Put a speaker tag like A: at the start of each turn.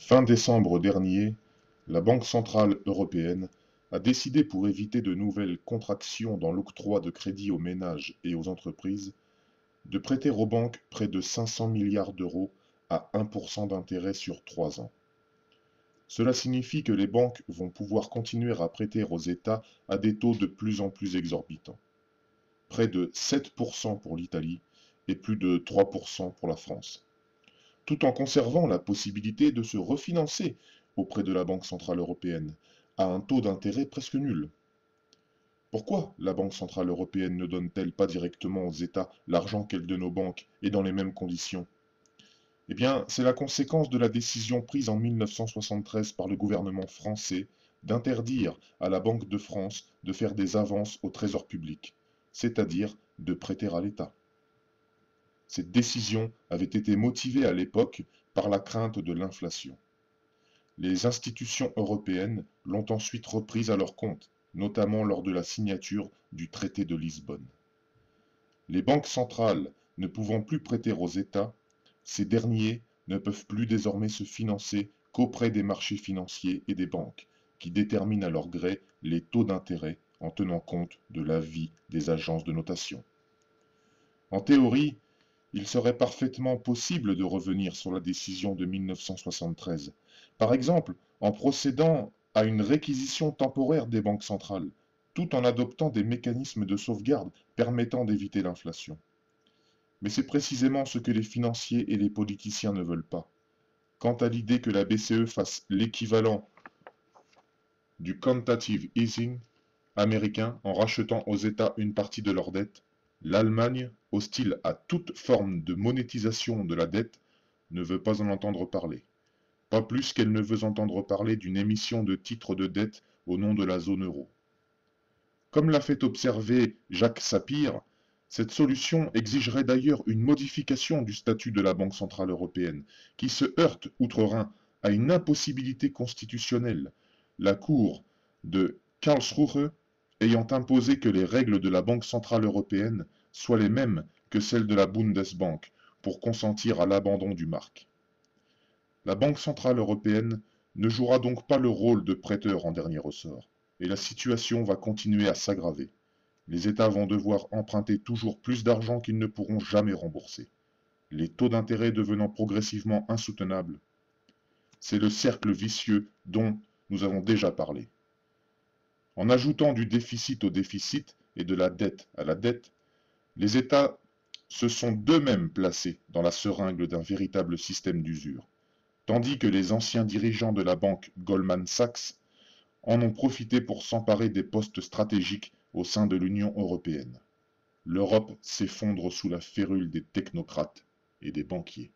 A: Fin décembre dernier, la Banque centrale européenne a décidé, pour éviter de nouvelles contractions dans l'octroi de crédits aux ménages et aux entreprises, de prêter aux banques près de 500 milliards d'euros à 1% d'intérêt sur 3 ans. Cela signifie que les banques vont pouvoir continuer à prêter aux États à des taux de plus en plus exorbitants. Près de 7% pour l'Italie et plus de 3% pour la France, tout en conservant la possibilité de se refinancer auprès de la Banque centrale européenne, à un taux d'intérêt presque nul. Pourquoi la Banque centrale européenne ne donne-t-elle pas directement aux États l'argent qu'elle donne aux banques et dans les mêmes conditions? Eh bien, c'est la conséquence de la décision prise en 1973 par le gouvernement français d'interdire à la Banque de France de faire des avances au trésor public, c'est-à-dire de prêter à l'État. Cette décision avait été motivée à l'époque par la crainte de l'inflation. Les institutions européennes l'ont ensuite reprise à leur compte, notamment lors de la signature du traité de Lisbonne. Les banques centrales ne pouvant plus prêter aux États, ces derniers ne peuvent plus désormais se financer qu'auprès des marchés financiers et des banques, qui déterminent à leur gré les taux d'intérêt en tenant compte de l'avis des agences de notation. En théorie, il serait parfaitement possible de revenir sur la décision de 1973, par exemple en procédant à une réquisition temporaire des banques centrales, tout en adoptant des mécanismes de sauvegarde permettant d'éviter l'inflation. Mais c'est précisément ce que les financiers et les politiciens ne veulent pas. Quant à l'idée que la BCE fasse l'équivalent du quantitative easing américain en rachetant aux États une partie de leur dette, l'Allemagne, hostile à toute forme de monétisation de la dette, ne veut pas en entendre parler. Pas plus qu'elle ne veut entendre parler d'une émission de titres de dette au nom de la zone euro. Comme l'a fait observer Jacques Sapir, cette solution exigerait d'ailleurs une modification du statut de la Banque centrale européenne, qui se heurte outre-Rhin à une impossibilité constitutionnelle, la Cour de Karlsruhe ayant imposé que les règles de la Banque centrale européenne soient les mêmes que celles de la Bundesbank pour consentir à l'abandon du mark. La Banque centrale européenne ne jouera donc pas le rôle de prêteur en dernier ressort, et la situation va continuer à s'aggraver. Les États vont devoir emprunter toujours plus d'argent qu'ils ne pourront jamais rembourser, les taux d'intérêt devenant progressivement insoutenables. C'est le cercle vicieux dont nous avons déjà parlé. En ajoutant du déficit au déficit et de la dette à la dette, les États se sont d'eux-mêmes placés dans la seringue d'un véritable système d'usure, tandis que les anciens dirigeants de la banque Goldman Sachs en ont profité pour s'emparer des postes stratégiques au sein de l'Union européenne. L'Europe s'effondre sous la férule des technocrates et des banquiers.